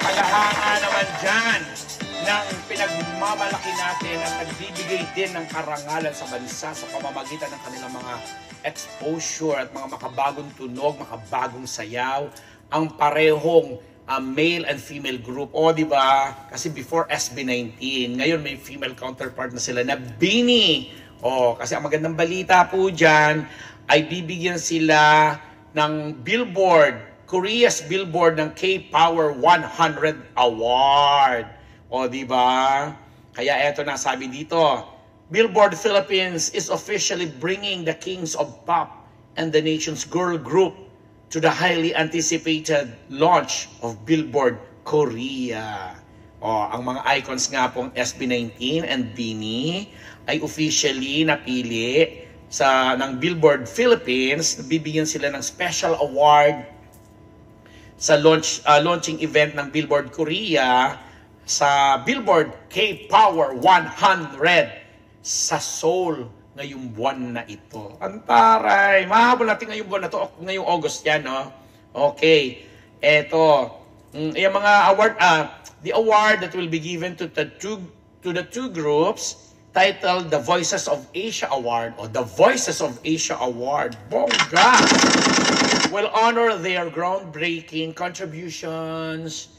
Kahanga naman dyan ng pinagmamalaki natin at nagbibigay din ng karangalan sa bansa sa pamamagitan ng kanilang mga exposure at mga makabagong tunog, makabagong sayaw, ang parehong male and female group. O, di ba? Kasi before SB19, ngayon may female counterpart na sila na BINI. O, kasi ang magandang balita po dyan ay bibigyan sila ng Billboard, Korea's Billboard ng K-Power 100 Award. O, di ba? Kaya eto na sabi dito, Billboard Philippines is officially bringing the kings of pop and the nation's girl group to the highly anticipated launch of Billboard Korea. O, ang mga icons nga pong SB19 and BINI ay officially napili ng Billboard Philippines. Bibigyan sila ng special award sa launching event ng Billboard Korea sa Billboard K-Power 100 sa Seoul ngayong buwan na ito. Antaray, mahabol natin ngayong buwan na to, ngayong August yan, no? Okay, eto, yung mga award, the award that will be given to the two groups titled The Voices of Asia Award or The Voices of Asia Award. Bongga! Will honor their groundbreaking contributions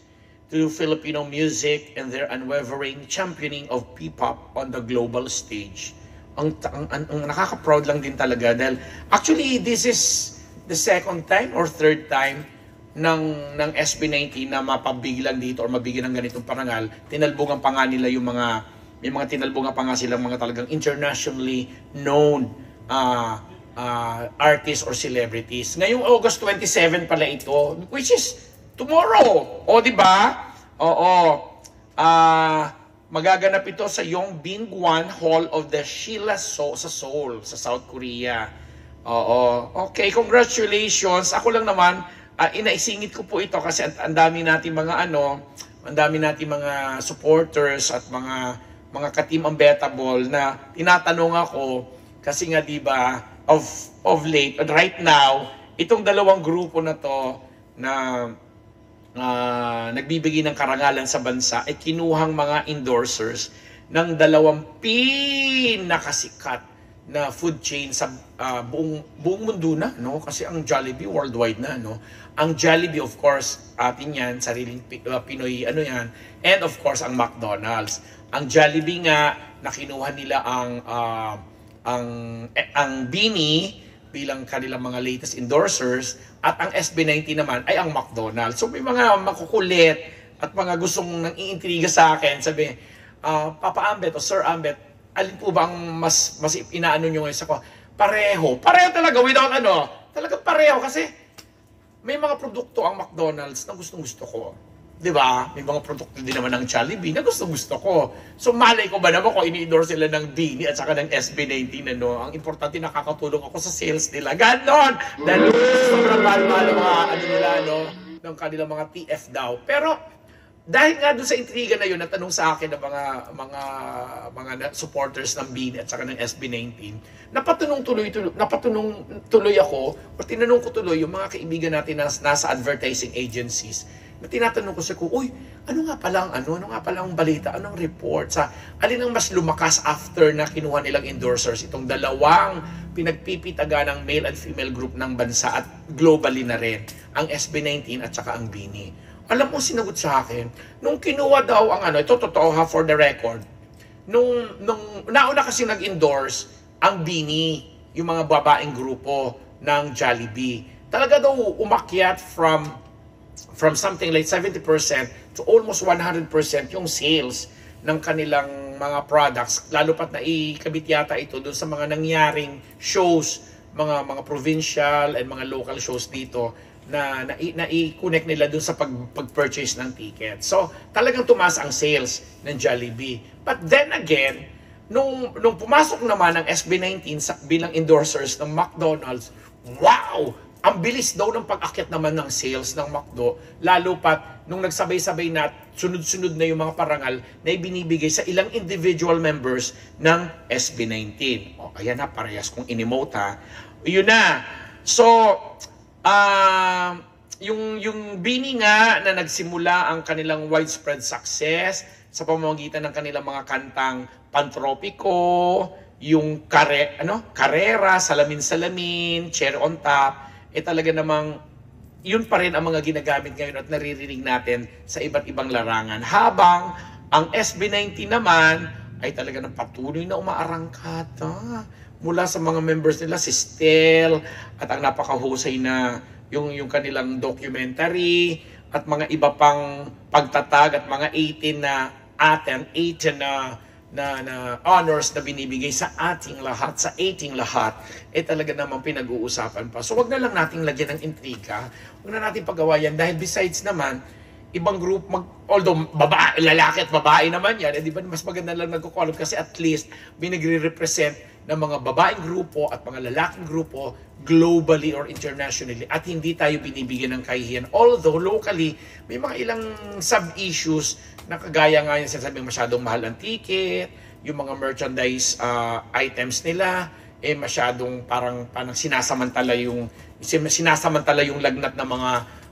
to Filipino music and their unwavering championing of P-pop on the global stage. Ang nakaka-proud lang din talaga dahil actually this is the second time or third time ng SB19 na mapabiglan dito or mabigyan ng ganitong parangal. Tinalbungan pa nga nila yung may mga tinalbungan pa nga silang mga talagang internationally known artists or celebrities. Ngayong August 27 pala ito, which is tomorrow. O, di ba? Oo. Magaganap ito sa Yongbin-gwan Hall of the Sheila sa Seoul, sa South Korea. Oo. Okay, congratulations. Ako lang naman, inaisingit ko po ito kasi ang dami natin mga ang dami natin mga supporters at mga ka-team unbettable na tinatanong ako kasi nga 'di ba of late right now itong dalawang grupo na to na nagbibigay ng karangalan sa bansa ay kinuhang mga endorsers ng dalawang pinakasikat na food chain sa buong mundo na, no? Kasi ang Jollibee worldwide na, no? Ang Jollibee, of course, atin yan, sariling Pinoy, yan. And of course, ang McDonald's. Ang Jollibee nga, nakinuha nila ang BINI bilang kanilang mga latest endorsers at ang SB19 naman ay ang McDonald's. So may mga makukulit at mga gustong nang iintriga sa akin, sabi, Papa Ambet o Sir Ambet, alin po ba ang mas inaano nyo ngayon sa ko? Pareho talaga without talaga pareho kasi may mga produkto ang McDonald's na gustong-gusto ko. 'Di ba? May mga produkto din naman ng Jollibee na gustong-gusto ko. So malay ko ba naman kung ini-endorse sila ng BINI at saka ng SB19 Ang importante nakakatulong ako sa sales nila. Ganon! Dahil sobrang mahal-mahal ang mga nila ng kanilang mga TF daw. Pero dahil nga doon sa intriga na yun, natanong sa akin ng mga supporters ng BINI at saka ng SB19, napatunong tuloy ako, o tinanong ko tuloy yung mga kaibigan natin na nasa advertising agencies, na tinatanong ko sa uy, ano nga pala ang balita, anong report, sa alin ang mas lumakas after na kinuha nilang endorsers, itong dalawang pinagpipitaga ng male and female group ng bansa at globally na rin, ang SB19 at saka ang BINI. Alam mo, sinagot sa akin, nung kinuha daw ang ito totoo ha, for the record, nung nauna kasi nag-endorse ang BINI, yung mga babaeng grupo ng Jollibee. Talaga daw umakyat from something like 70% to almost 100% yung sales ng kanilang mga products. Lalo pat naikabit yata ito doon sa mga nangyaring shows, mga provincial and mga local shows dito, na i-connect nila dun sa pag-purchase ng ticket. So, talagang tumaas ang sales ng Jollibee. But then again, nung pumasok naman ang SB19 bilang endorsers ng McDonald's, wow! Ang bilis daw ng pag-akyat naman ng sales ng McDo, lalo pat nung nagsabay-sabay na sunod-sunod na yung mga parangal na ibinibigay sa ilang individual members ng SB19. O, ayan na, parehas kong in-emote ha. Yun na. So, yung Bini nga na nagsimula ang kanilang widespread success sa pamamagitan ng kanilang mga kantang Pantropiko, yung Karera, Salamin-Salamin, Cherry on Top, talaga namang yun pa rin ang mga ginagamit ngayon at naririnig natin sa iba't ibang larangan. Habang ang SB19 naman ay talaga ng patuloy na umaarangkata mula sa mga members nila, si Stel, at ang napakahusay na yung kanilang documentary at mga iba pang pagtatag at mga 18 na honors na binibigay sa ating lahat, talaga namang pinag-uusapan pa. So wag na lang nating lagyan ng intriga, wag na natin pagawayan dahil besides naman, ibang group, although lalaki at babae naman yan, di ba mas maganda lang nagko-collab kasi at least binagre-represent ng mga babaeng grupo at mga lalaking grupo globally or internationally at hindi tayo binibigyan ng kahihiyan. Although locally, may mga ilang sub-issues na kagaya nga yung sinasabing masyadong mahal ang ticket, yung mga merchandise items nila, masyadong parang sinasamantala yung lagnat ng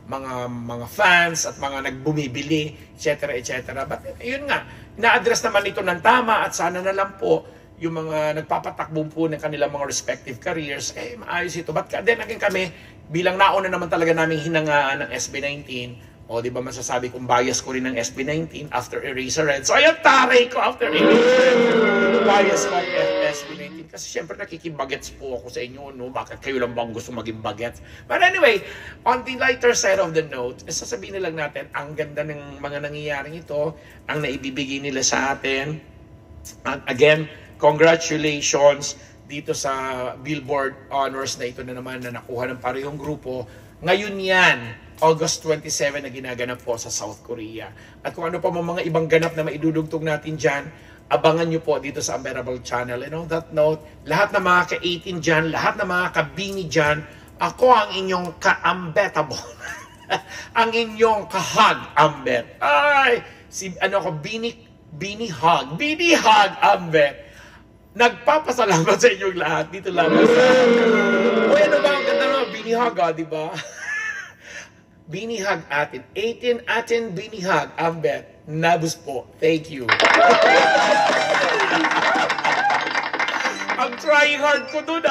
mga fans at mga nagbumibili, etc. But yun nga, na-address naman ito ng tama at sana na lang po yung mga nagpapatakbo po ng kanilang mga respective careers, maayos ito. But then again kami, bilang nauna naman talaga namin hinangaan ng SB19, di ba masasabi kong bias ko rin ng SB19 after Eraserhead. So ayan, taray ko after Eraserhead. Bias ko ang SB19. Kasi syempre nakikibagets po ako sa inyo, no? Bakit kayo lang bang gusto maging bagets? But anyway, on the lighter side of the note, sasabihin na lang natin, ang ganda ng mga nangyayaring ito, ang naibibigay nila sa atin. And again, congratulations dito sa Billboard Honors na ito na naman na nakuha ng parehong grupo. Ngayon yan, August 27 na ginaganap po sa South Korea. At kung ano pa mga ibang ganap na maidudugtog natin dyan, abangan nyo po dito sa Unbearable Channel. And on that note, lahat na mga ka-18 dyan, lahat na mga ka-Bini dyan, ako ang inyong ka-ambetable. Ang inyong ka-hug ambet. Bini Hug Ambet. Nagpapasalamat sa inyong lahat dito lang sa... ano ba? Ang ganda naman, Bini Hug, di ba? Bini Hug atin. 18 atin, Bini Hug Ambet. Nabus po. Thank you. I'm trying hard ko dun,